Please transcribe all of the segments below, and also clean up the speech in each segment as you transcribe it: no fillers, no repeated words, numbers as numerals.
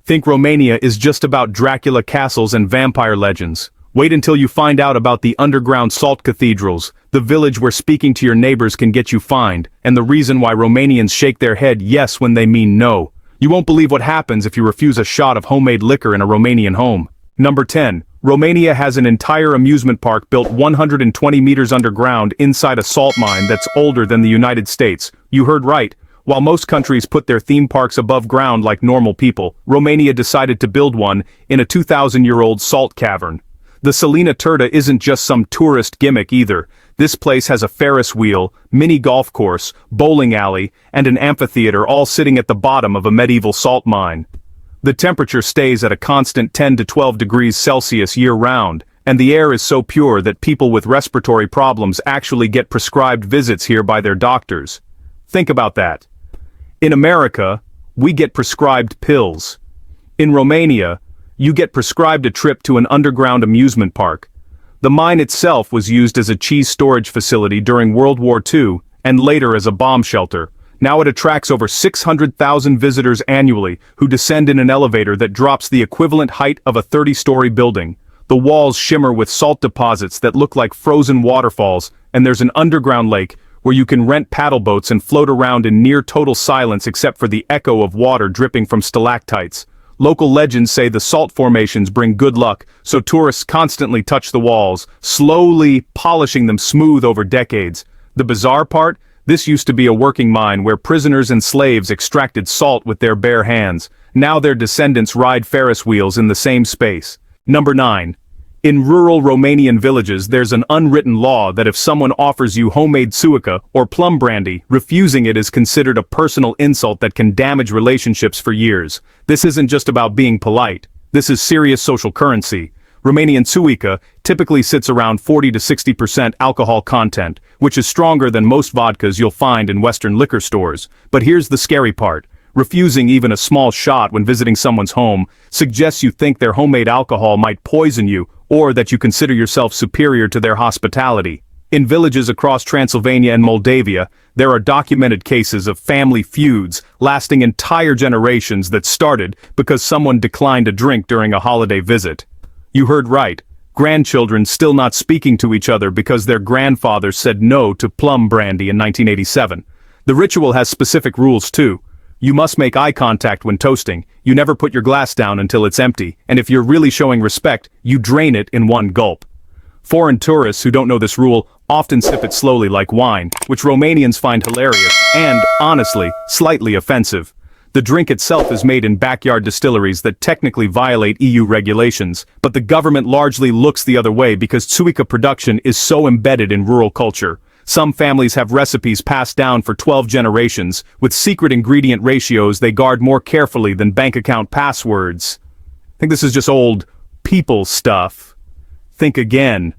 think Romania is just about Dracula castles and vampire legends. Wait until you find out about the underground salt cathedrals, the village where speaking to your neighbors can get you fined, and the reason why Romanians shake their head yes when they mean no. You won't believe what happens if you refuse a shot of homemade liquor in a Romanian home. Number 10. Romania has an entire amusement park built 120 meters underground inside a salt mine that's older than the United States. You heard right. While most countries put their theme parks above ground like normal people, Romania decided to build one in a 2,000-year-old salt cavern. The Salina Turda isn't just some tourist gimmick either. This place has a Ferris wheel, mini golf course, bowling alley, and an amphitheater all sitting at the bottom of a medieval salt mine. The temperature stays at a constant 10 to 12 degrees Celsius year-round, and the air is so pure that people with respiratory problems actually get prescribed visits here by their doctors. Think about that. In America, we get prescribed pills. In Romania, you get prescribed a trip to an underground amusement park. The mine itself was used as a cheese storage facility during World War II, and later as a bomb shelter. Now it attracts over 600,000 visitors annually, who descend in an elevator that drops the equivalent height of a 30-story building. The walls shimmer with salt deposits that look like frozen waterfalls, and there's an underground lake where you can rent paddle boats and float around in near total silence except for the echo of water dripping from stalactites. Local legends say the salt formations bring good luck, so tourists constantly touch the walls, slowly polishing them smooth over decades. The bizarre part? This used to be a working mine where prisoners and slaves extracted salt with their bare hands. Now their descendants ride Ferris wheels in the same space. Number 9. In rural Romanian villages there's an unwritten law that if someone offers you homemade suica or plum brandy, refusing it is considered a personal insult that can damage relationships for years. This isn't just about being polite. This is serious social currency. Romanian suica typically sits around 40 to 60% alcohol content, which is stronger than most vodkas you'll find in Western liquor stores. But here's the scary part. Refusing even a small shot when visiting someone's home suggests you think their homemade alcohol might poison you, or that you consider yourself superior to their hospitality. In villages across Transylvania and Moldavia, there are documented cases of family feuds lasting entire generations that started because someone declined a drink during a holiday visit. You heard right. Grandchildren still not speaking to each other because their grandfathers said no to plum brandy in 1987. The ritual has specific rules too. You must make eye contact when toasting, you never put your glass down until it's empty, and if you're really showing respect, you drain it in one gulp. Foreign tourists who don't know this rule often sip it slowly like wine, which Romanians find hilarious and, honestly, slightly offensive. The drink itself is made in backyard distilleries that technically violate EU regulations, but the government largely looks the other way because suica production is so embedded in rural culture. Some families have recipes passed down for 12 generations, with secret ingredient ratios they guard more carefully than bank account passwords. I think this is just old people stuff. Think again.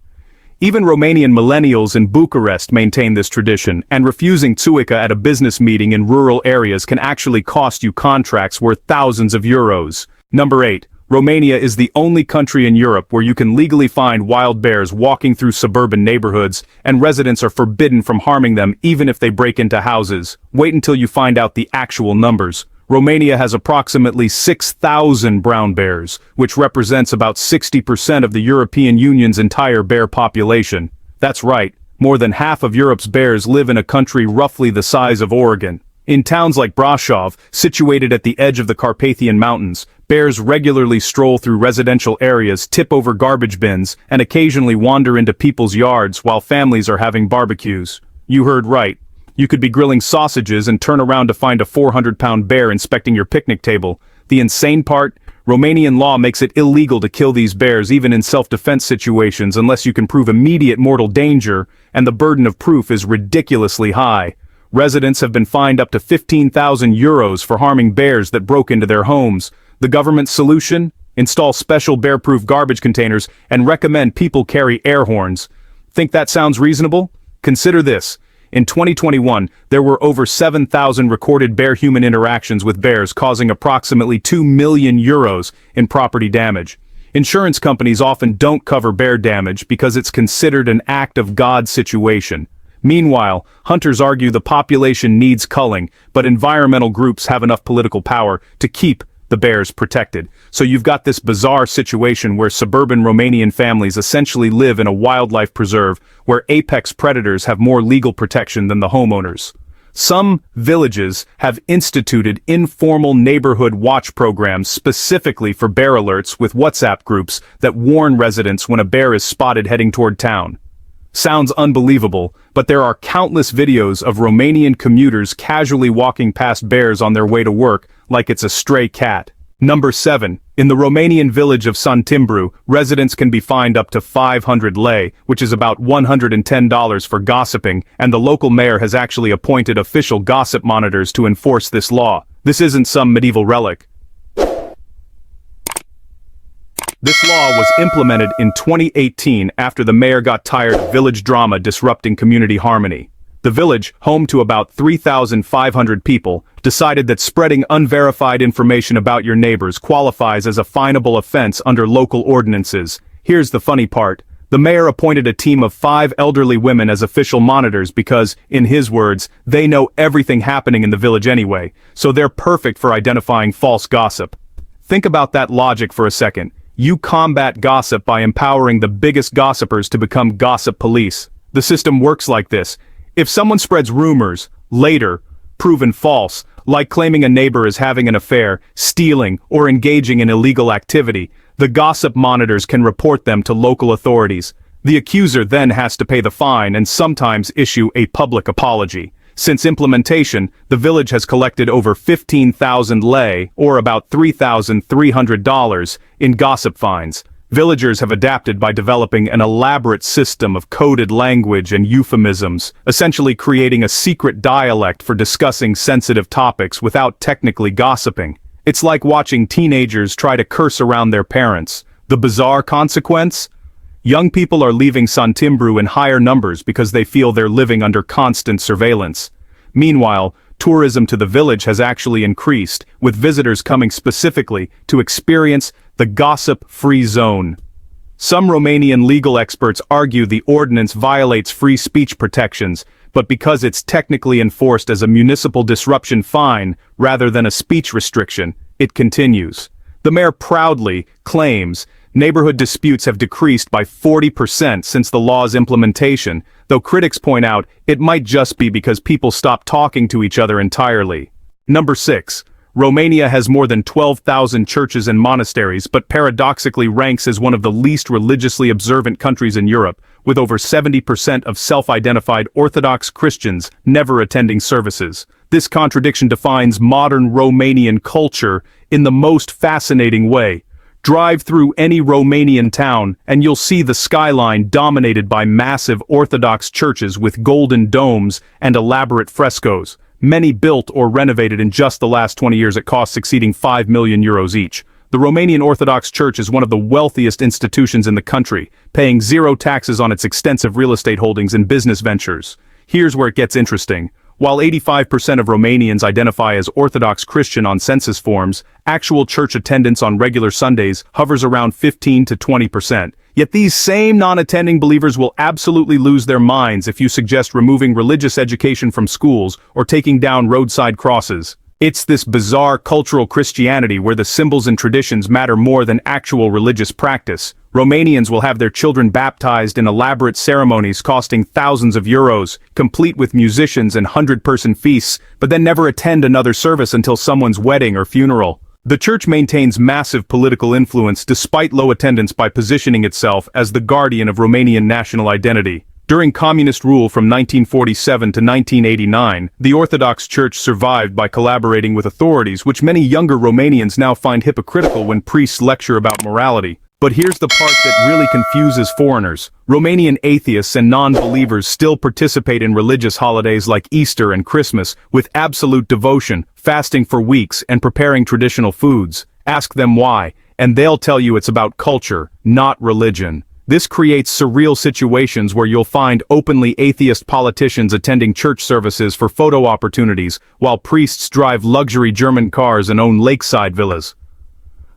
Even Romanian millennials in Bucharest maintain this tradition, and refusing suica at a business meeting in rural areas can actually cost you contracts worth thousands of euros. Number 8. Romania is the only country in Europe where you can legally find wild bears walking through suburban neighborhoods, and residents are forbidden from harming them even if they break into houses. Wait until you find out the actual numbers. Romania has approximately 6,000 brown bears, which represents about 60% of the European Union's entire bear population. That's right, more than half of Europe's bears live in a country roughly the size of Oregon. In towns like Brașov, situated at the edge of the Carpathian Mountains, bears regularly stroll through residential areas, tip over garbage bins, and occasionally wander into people's yards while families are having barbecues. You heard right. You could be grilling sausages and turn around to find a 400-pound bear inspecting your picnic table. The insane part? Romanian law makes it illegal to kill these bears even in self-defense situations unless you can prove immediate mortal danger, and the burden of proof is ridiculously high. Residents have been fined up to 15,000 euros for harming bears that broke into their homes. The government's solution? Install special bear-proof garbage containers and recommend people carry air horns. Think that sounds reasonable? Consider this. In 2021, there were over 7,000 recorded bear-human interactions with bears, causing approximately 2 million euros in property damage. Insurance companies often don't cover bear damage because it's considered an act of God situation. Meanwhile, hunters argue the population needs culling, but environmental groups have enough political power to keep the bears protected. So you've got this bizarre situation where suburban Romanian families essentially live in a wildlife preserve where apex predators have more legal protection than the homeowners. Some villages have instituted informal neighborhood watch programs specifically for bear alerts with WhatsApp groups that warn residents when a bear is spotted heading toward town. Sounds unbelievable, but there are countless videos of Romanian commuters casually walking past bears on their way to work like it's a stray cat. Number 7. In the Romanian village of Santimbru, residents can be fined up to 500 lei, which is about $110 for gossiping, and the local mayor has actually appointed official gossip monitors to enforce this law. This isn't some medieval relic. This law was implemented in 2018 after the mayor got tired of village drama disrupting community harmony. The village, home to about 3,500 people, decided that spreading unverified information about your neighbors qualifies as a finable offense under local ordinances. Here's the funny part. The mayor appointed a team of 5 elderly women as official monitors because, in his words, they know everything happening in the village anyway, so they're perfect for identifying false gossip. Think about that logic for a second. You combat gossip by empowering the biggest gossipers to become gossip police. The system works like this. If someone spreads rumors, later proven false, like claiming a neighbor is having an affair, stealing, or engaging in illegal activity, the gossip monitors can report them to local authorities. The accuser then has to pay the fine and sometimes issue a public apology. Since implementation, the village has collected over 15,000 lei, or about $3,300, in gossip fines. Villagers have adapted by developing an elaborate system of coded language and euphemisms, essentially creating a secret dialect for discussing sensitive topics without technically gossiping. It's like watching teenagers try to curse around their parents. The bizarre consequence? Young people are leaving Santimbru in higher numbers because they feel they're living under constant surveillance. Meanwhile, tourism to the village has actually increased, with visitors coming specifically to experience the gossip-free zone. Some Romanian legal experts argue the ordinance violates free speech protections, but because it's technically enforced as a municipal disruption fine rather than a speech restriction, it continues. The mayor proudly claims neighborhood disputes have decreased by 40% since the law's implementation, though critics point out it might just be because people stopped talking to each other entirely. Number 6. Romania has more than 12,000 churches and monasteries, but paradoxically ranks as one of the least religiously observant countries in Europe, with over 70% of self-identified Orthodox Christians never attending services. This contradiction defines modern Romanian culture in the most fascinating way. Drive through any Romanian town, and you'll see the skyline dominated by massive Orthodox churches with golden domes and elaborate frescoes. Many built or renovated in just the last 20 years at costs exceeding €5 million each. The Romanian Orthodox Church is one of the wealthiest institutions in the country, paying zero taxes on its extensive real estate holdings and business ventures. Here's where it gets interesting. While 85% of Romanians identify as Orthodox Christian on census forms, actual church attendance on regular Sundays hovers around 15 to 20%. Yet these same non-attending believers will absolutely lose their minds if you suggest removing religious education from schools or taking down roadside crosses. It's this bizarre cultural Christianity where the symbols and traditions matter more than actual religious practice. Romanians will have their children baptized in elaborate ceremonies costing thousands of euros, complete with musicians and 100-person feasts, but then never attend another service until someone's wedding or funeral. The church maintains massive political influence despite low attendance by positioning itself as the guardian of Romanian national identity. During communist rule from 1947 to 1989, the Orthodox Church survived by collaborating with authorities, which many younger Romanians now find hypocritical when priests lecture about morality. But here's the part that really confuses foreigners. Romanian atheists and non-believers still participate in religious holidays like Easter and Christmas with absolute devotion, fasting for weeks and preparing traditional foods. Ask them why, and they'll tell you it's about culture, not religion. This creates surreal situations where you'll find openly atheist politicians attending church services for photo opportunities, while priests drive luxury German cars and own lakeside villas.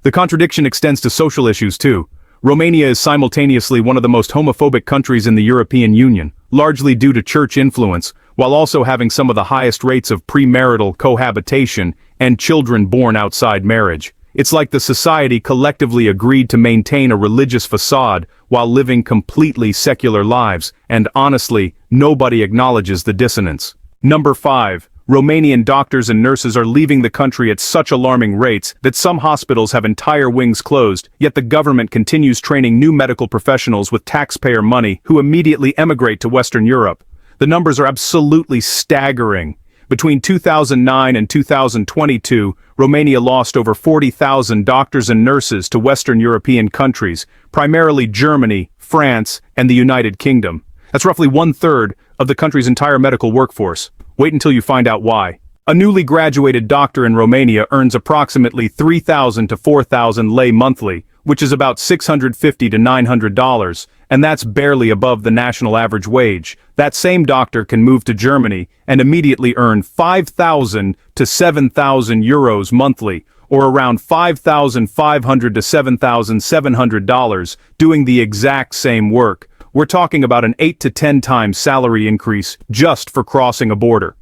The contradiction extends to social issues too. Romania is simultaneously one of the most homophobic countries in the European Union, largely due to church influence, while also having some of the highest rates of premarital cohabitation and children born outside marriage. It's like the society collectively agreed to maintain a religious facade while living completely secular lives, and honestly, nobody acknowledges the dissonance. Number 5. Romanian doctors and nurses are leaving the country at such alarming rates that some hospitals have entire wings closed, yet the government continues training new medical professionals with taxpayer money who immediately emigrate to Western Europe. The numbers are absolutely staggering. Between 2009 and 2022, Romania lost over 40,000 doctors and nurses to Western European countries, primarily Germany, France, and the United Kingdom. That's roughly 1/3 of the country's entire medical workforce. Wait until you find out why. A newly graduated doctor in Romania earns approximately 3,000 to 4,000 lei monthly, which is about $650 to $900, and that's barely above the national average wage. That same doctor can move to Germany and immediately earn 5,000 to 7,000 euros monthly, or around $5,500 to $7,700, doing the exact same work. We're talking about an 8 to 10 times salary increase just for crossing a border.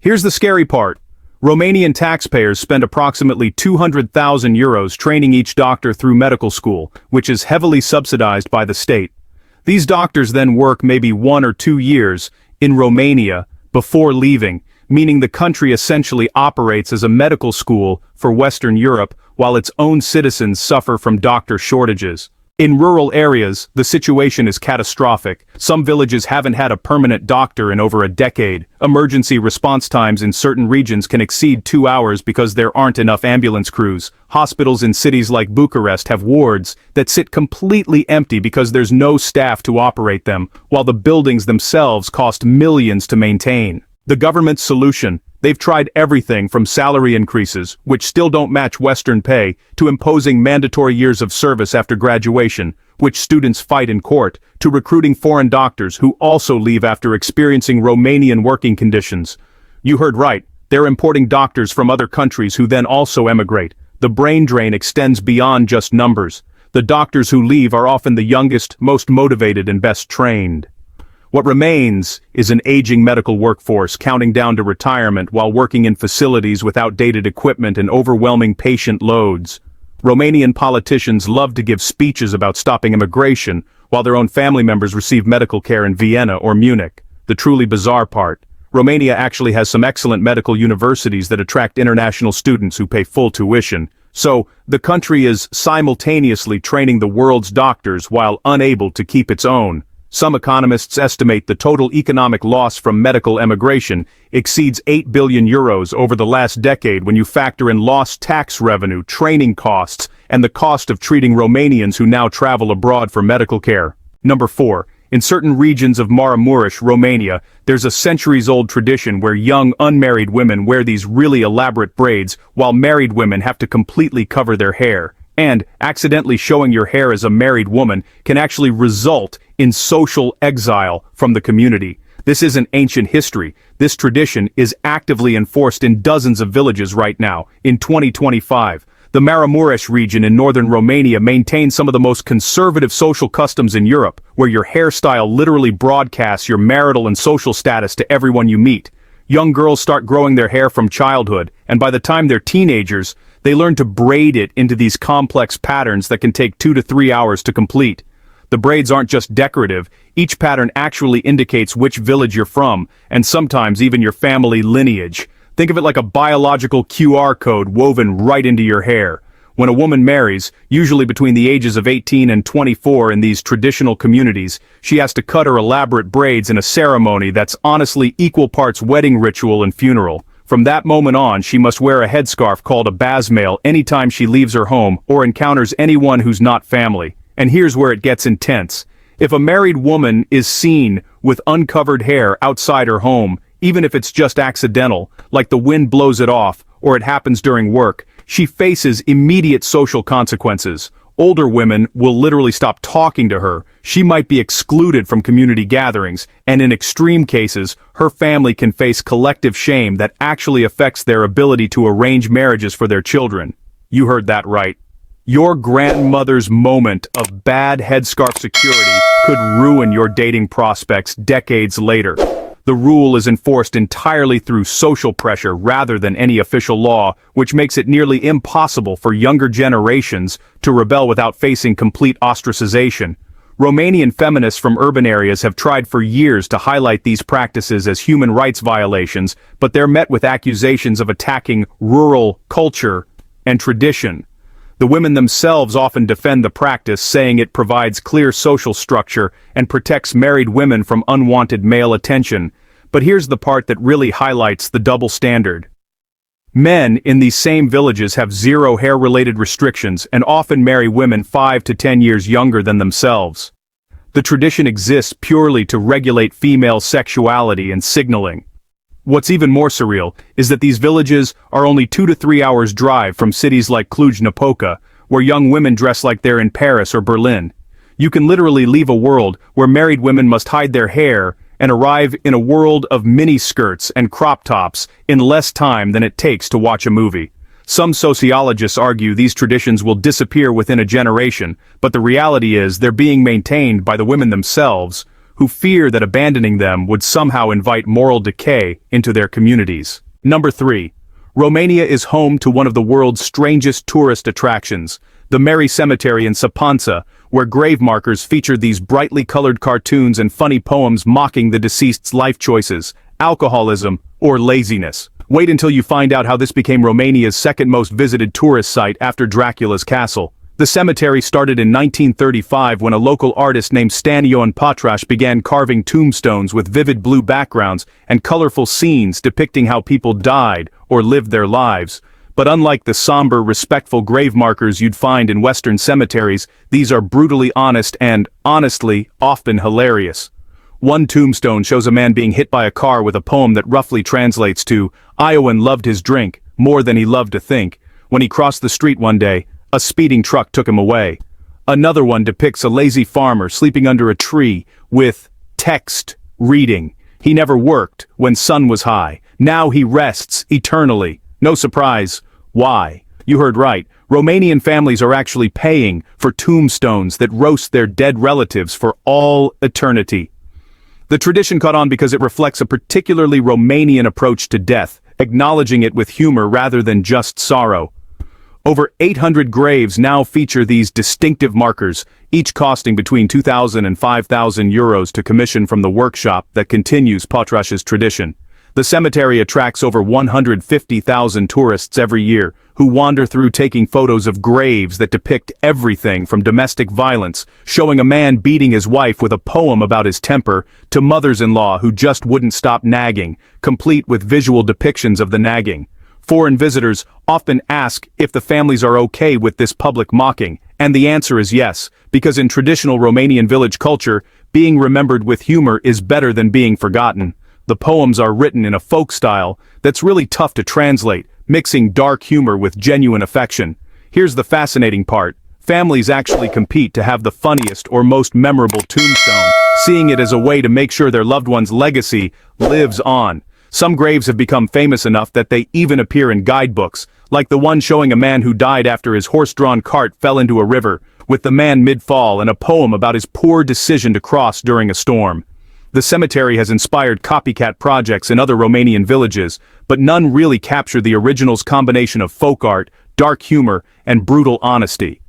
Here's the scary part. Romanian taxpayers spend approximately 200,000 euros training each doctor through medical school, which is heavily subsidized by the state. These doctors then work maybe 1 or 2 years in Romania before leaving, meaning the country essentially operates as a medical school for Western Europe while its own citizens suffer from doctor shortages. In rural areas, the situation is catastrophic. Some villages haven't had a permanent doctor in over a decade. Emergency response times in certain regions can exceed 2 hours because there aren't enough ambulance crews. Hospitals in cities like Bucharest have wards that sit completely empty because there's no staff to operate them, while the buildings themselves cost millions to maintain. The government's solution: they've tried everything from salary increases, which still don't match Western pay, to imposing mandatory years of service after graduation, which students fight in court, to recruiting foreign doctors who also leave after experiencing Romanian working conditions. You heard right, they're importing doctors from other countries who then also emigrate. The brain drain extends beyond just numbers. The doctors who leave are often the youngest, most motivated, and best trained. What remains is an aging medical workforce counting down to retirement while working in facilities with outdated equipment and overwhelming patient loads. Romanian politicians love to give speeches about stopping immigration, while their own family members receive medical care in Vienna or Munich. The truly bizarre part: Romania actually has some excellent medical universities that attract international students who pay full tuition. So, the country is simultaneously training the world's doctors while unable to keep its own. Some economists estimate the total economic loss from medical emigration exceeds 8 billion euros over the last decade when you factor in lost tax revenue, training costs, and the cost of treating Romanians who now travel abroad for medical care. Number 4. In certain regions of Maramureș, Romania, there's a centuries-old tradition where young, unmarried women wear these really elaborate braids, while married women have to completely cover their hair. And accidentally showing your hair as a married woman can actually result in social exile from the community. This isn't ancient history. This tradition is actively enforced in dozens of villages right now, in 2025. The Maramureș region in northern Romania maintains some of the most conservative social customs in Europe, where your hairstyle literally broadcasts your marital and social status to everyone you meet. Young girls start growing their hair from childhood, and by the time they're teenagers, they learn to braid it into these complex patterns that can take 2 to 3 hours to complete. The braids aren't just decorative, each pattern actually indicates which village you're from, and sometimes even your family lineage. Think of it like a biological QR code woven right into your hair. When a woman marries, usually between the ages of 18 and 24 in these traditional communities, she has to cut her elaborate braids in a ceremony that's honestly equal parts wedding ritual and funeral. From that moment on, she must wear a headscarf called a bazmail anytime she leaves her home or encounters anyone who's not family. And here's where it gets intense. If a married woman is seen with uncovered hair outside her home, even if it's just accidental, like the wind blows it off, or it happens during work, she faces immediate social consequences. Older women will literally stop talking to her, she might be excluded from community gatherings, and in extreme cases, her family can face collective shame that actually affects their ability to arrange marriages for their children. You heard that right. Your grandmother's moment of bad headscarf security could ruin your dating prospects decades later. The rule is enforced entirely through social pressure rather than any official law, which makes it nearly impossible for younger generations to rebel without facing complete ostracization. Romanian feminists from urban areas have tried for years to highlight these practices as human rights violations, but they're met with accusations of attacking rural culture and tradition. The women themselves often defend the practice, saying it provides clear social structure and protects married women from unwanted male attention. But here's the part that really highlights the double standard. Men in these same villages have zero hair-related restrictions and often marry women 5 to 10 years younger than themselves. The tradition exists purely to regulate female sexuality and signaling. What's even more surreal is that these villages are only 2 to 3 hours drive from cities like Cluj-Napoca, where young women dress like they're in Paris or Berlin. You can literally leave a world where married women must hide their hair and arrive in a world of mini-skirts and crop tops in less time than it takes to watch a movie. Some sociologists argue these traditions will disappear within a generation, but the reality is they're being maintained by the women themselves, who fear that abandoning them would somehow invite moral decay into their communities. Number 3. Romania is home to one of the world's strangest tourist attractions, the Mare Cemetery in Sapanța, where grave markers feature these brightly colored cartoons and funny poems mocking the deceased's life choices, alcoholism, or laziness. Wait until you find out how this became Romania's second most visited tourist site after Dracula's castle. The cemetery started in 1935 when a local artist named Stanion Patraș began carving tombstones with vivid blue backgrounds and colorful scenes depicting how people died or lived their lives. But unlike the somber, respectful grave markers you'd find in Western cemeteries, these are brutally honest and, honestly, often hilarious. One tombstone shows a man being hit by a car with a poem that roughly translates to, "Iowan loved his drink, more than he loved to think. When he crossed the street one day, a speeding truck took him away." Another one depicts a lazy farmer sleeping under a tree with text reading, "He never worked when sun was high. Now he rests eternally." No surprise. Why? You heard right. Romanian families are actually paying for tombstones that roast their dead relatives for all eternity. The tradition caught on because it reflects a particularly Romanian approach to death, acknowledging it with humor rather than just sorrow. Over 800 graves now feature these distinctive markers, each costing between 2,000 and 5,000 euros to commission from the workshop that continues Patraș's tradition. The cemetery attracts over 150,000 tourists every year, who wander through taking photos of graves that depict everything from domestic violence, showing a man beating his wife with a poem about his temper, to mothers-in-law who just wouldn't stop nagging, complete with visual depictions of the nagging. Foreign visitors often ask if the families are okay with this public mocking, and the answer is yes, because in traditional Romanian village culture, being remembered with humor is better than being forgotten. The poems are written in a folk style that's really tough to translate, mixing dark humor with genuine affection. Here's the fascinating part. Families actually compete to have the funniest or most memorable tombstone, seeing it as a way to make sure their loved one's legacy lives on. Some graves have become famous enough that they even appear in guidebooks, like the one showing a man who died after his horse-drawn cart fell into a river, with the man mid-fall and a poem about his poor decision to cross during a storm. The cemetery has inspired copycat projects in other Romanian villages, but none really capture the original's combination of folk art, dark humor, and brutal honesty.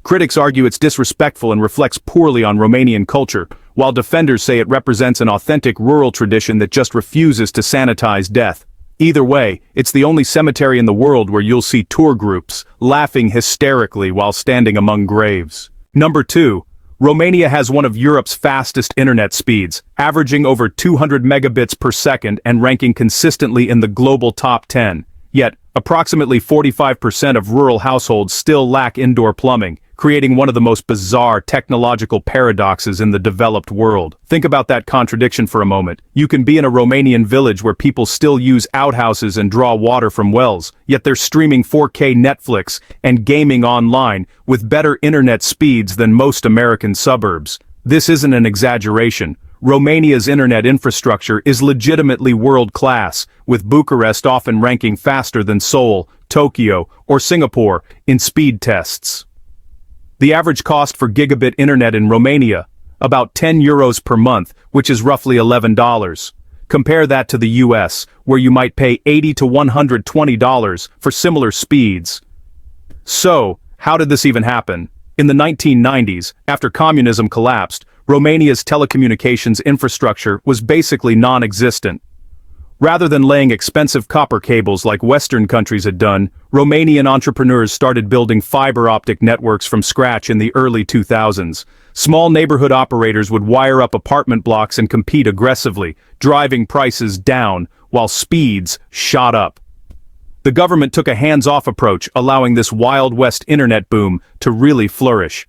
Critics argue it's disrespectful and reflects poorly on Romanian culture, while defenders say it represents an authentic rural tradition that just refuses to sanitize death. Either way, it's the only cemetery in the world where you'll see tour groups laughing hysterically while standing among graves. Number 2. Romania has one of Europe's fastest internet speeds, averaging over 200 megabits per second and ranking consistently in the global top 10. Yet, approximately 45% of rural households still lack indoor plumbing, creating one of the most bizarre technological paradoxes in the developed world. Think about that contradiction for a moment. You can be in a Romanian village where people still use outhouses and draw water from wells, yet they're streaming 4K Netflix and gaming online with better internet speeds than most American suburbs. This isn't an exaggeration. Romania's internet infrastructure is legitimately world-class, with Bucharest often ranking faster than Seoul, Tokyo, or Singapore in speed tests. The average cost for gigabit internet in Romania, about 10 euros per month, which is roughly $11. Compare that to the US, where you might pay $80 to $120 for similar speeds. So, how did this even happen? In the 1990s, after communism collapsed, Romania's telecommunications infrastructure was basically non-existent. Rather than laying expensive copper cables like Western countries had done, Romanian entrepreneurs started building fiber optic networks from scratch in the early 2000s. Small neighborhood operators would wire up apartment blocks and compete aggressively, driving prices down while speeds shot up. The government took a hands-off approach, allowing this Wild West internet boom to really flourish.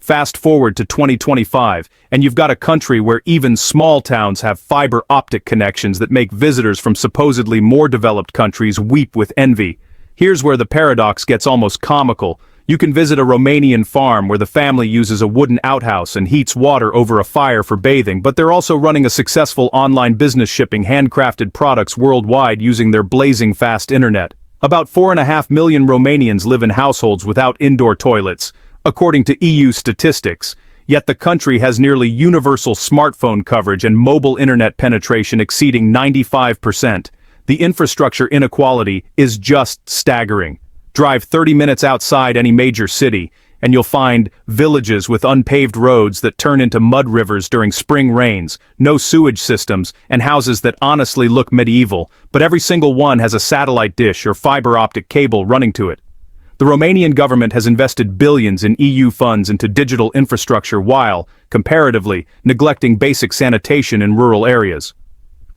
Fast forward to 2025, and you've got a country where even small towns have fiber optic connections that make visitors from supposedly more developed countries weep with envy. Here's where the paradox gets almost comical. You can visit a Romanian farm where the family uses a wooden outhouse and heats water over a fire for bathing, but they're also running a successful online business shipping handcrafted products worldwide using their blazing fast internet. About 4.5 million Romanians live in households without indoor toilets, according to EU statistics, yet the country has nearly universal smartphone coverage and mobile internet penetration exceeding 95%. The infrastructure inequality is just staggering. Drive 30 minutes outside any major city, and you'll find villages with unpaved roads that turn into mud rivers during spring rains, no sewage systems, and houses that honestly look medieval, but every single one has a satellite dish or fiber optic cable running to it. The Romanian government has invested billions in EU funds into digital infrastructure while, comparatively, neglecting basic sanitation in rural areas.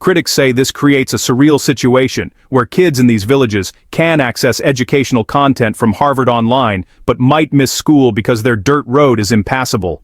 Critics say this creates a surreal situation where kids in these villages can access educational content from Harvard Online but might miss school because their dirt road is impassable.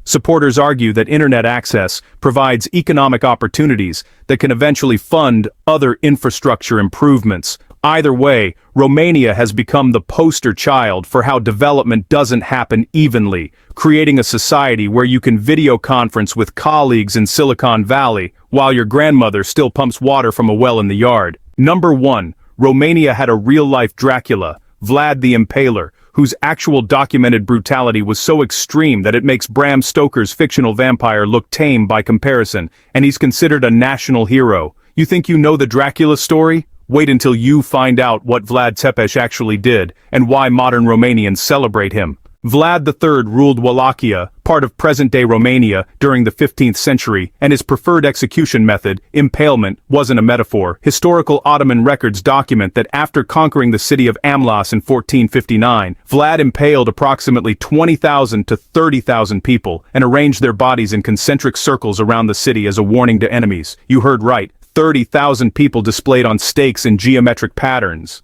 Supporters argue that internet access provides economic opportunities that can eventually fund other infrastructure improvements. Either way, Romania has become the poster child for how development doesn't happen evenly, creating a society where you can video conference with colleagues in Silicon Valley while your grandmother still pumps water from a well in the yard. Number 1. Romania had a real-life Dracula, Vlad the Impaler, whose actual documented brutality was so extreme that it makes Bram Stoker's fictional vampire look tame by comparison, and he's considered a national hero. You think you know the Dracula story? Wait until you find out what Vlad Tepes actually did, and why modern Romanians celebrate him. Vlad III ruled Wallachia, part of present-day Romania, during the 15th century, and his preferred execution method, impalement, wasn't a metaphor. Historical Ottoman records document that after conquering the city of Amlas in 1459, Vlad impaled approximately 20,000 to 30,000 people, and arranged their bodies in concentric circles around the city as a warning to enemies. You heard right. 30,000 people displayed on stakes in geometric patterns.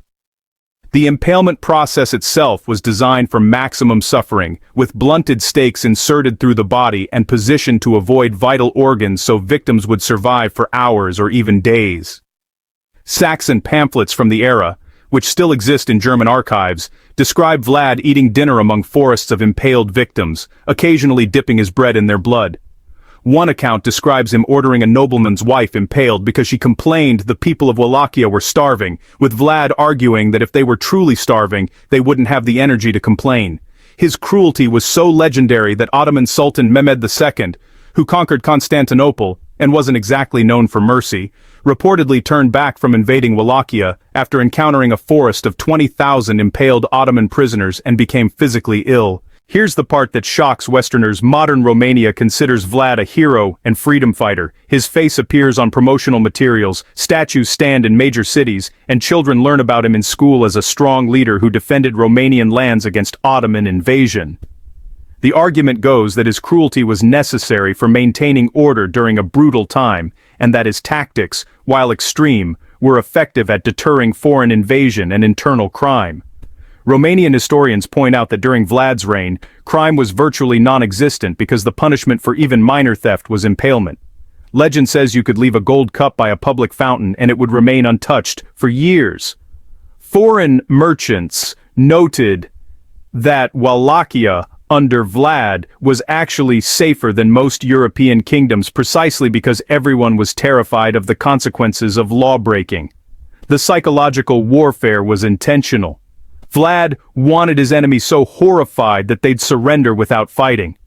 The impalement process itself was designed for maximum suffering, with blunted stakes inserted through the body and positioned to avoid vital organs so victims would survive for hours or even days. Saxon pamphlets from the era, which still exist in German archives, describe Vlad eating dinner among forests of impaled victims, occasionally dipping his bread in their blood. One account describes him ordering a nobleman's wife impaled because she complained the people of Wallachia were starving, with Vlad arguing that if they were truly starving, they wouldn't have the energy to complain. His cruelty was so legendary that Ottoman Sultan Mehmed II, who conquered Constantinople and wasn't exactly known for mercy, reportedly turned back from invading Wallachia after encountering a forest of 20,000 impaled Ottoman prisoners and became physically ill. Here's the part that shocks Westerners. Modern Romania considers Vlad a hero and freedom fighter. His face appears on promotional materials, statues stand in major cities, and children learn about him in school as a strong leader who defended Romanian lands against Ottoman invasion. The argument goes that his cruelty was necessary for maintaining order during a brutal time, and that his tactics, while extreme, were effective at deterring foreign invasion and internal crime. Romanian historians point out that during Vlad's reign, crime was virtually non-existent because the punishment for even minor theft was impalement. Legend says you could leave a gold cup by a public fountain and it would remain untouched for years. Foreign merchants noted that Wallachia under Vlad was actually safer than most European kingdoms precisely because everyone was terrified of the consequences of law-breaking. The psychological warfare was intentional. Vlad wanted his enemies so horrified that they'd surrender without fighting.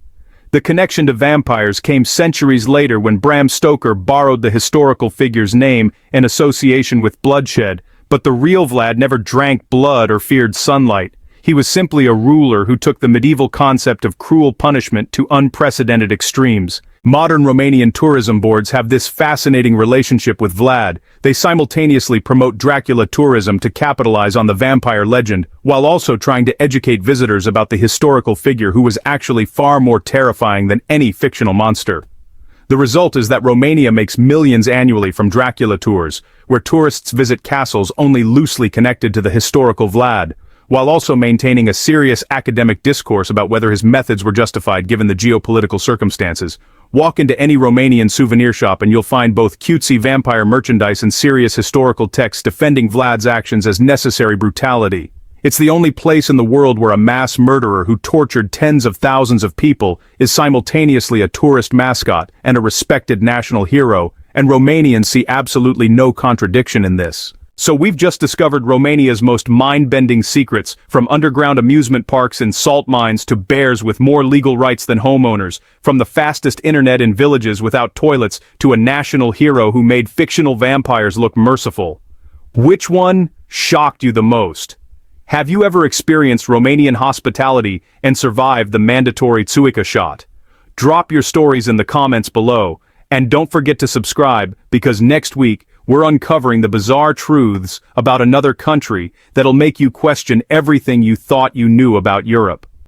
The connection to vampires came centuries later when Bram Stoker borrowed the historical figure's name in association with bloodshed, but the real Vlad never drank blood or feared sunlight. He was simply a ruler who took the medieval concept of cruel punishment to unprecedented extremes. Modern Romanian tourism boards have this fascinating relationship with Vlad. They simultaneously promote Dracula tourism to capitalize on the vampire legend, while also trying to educate visitors about the historical figure who was actually far more terrifying than any fictional monster. The result is that Romania makes millions annually from Dracula tours, where tourists visit castles only loosely connected to the historical Vlad, while also maintaining a serious academic discourse about whether his methods were justified given the geopolitical circumstances. Walk into any Romanian souvenir shop and you'll find both cutesy vampire merchandise and serious historical texts defending Vlad's actions as necessary brutality. It's the only place in the world where a mass murderer who tortured tens of thousands of people is simultaneously a tourist mascot and a respected national hero, and Romanians see absolutely no contradiction in this. So we've just discovered Romania's most mind-bending secrets, from underground amusement parks and salt mines to bears with more legal rights than homeowners, from the fastest internet in villages without toilets to a national hero who made fictional vampires look merciful. Which one shocked you the most? Have you ever experienced Romanian hospitality and survived the mandatory Tsuika shot? Drop your stories in the comments below, and don't forget to subscribe, because next week, we're uncovering the bizarre truths about another country that'll make you question everything you thought you knew about Europe.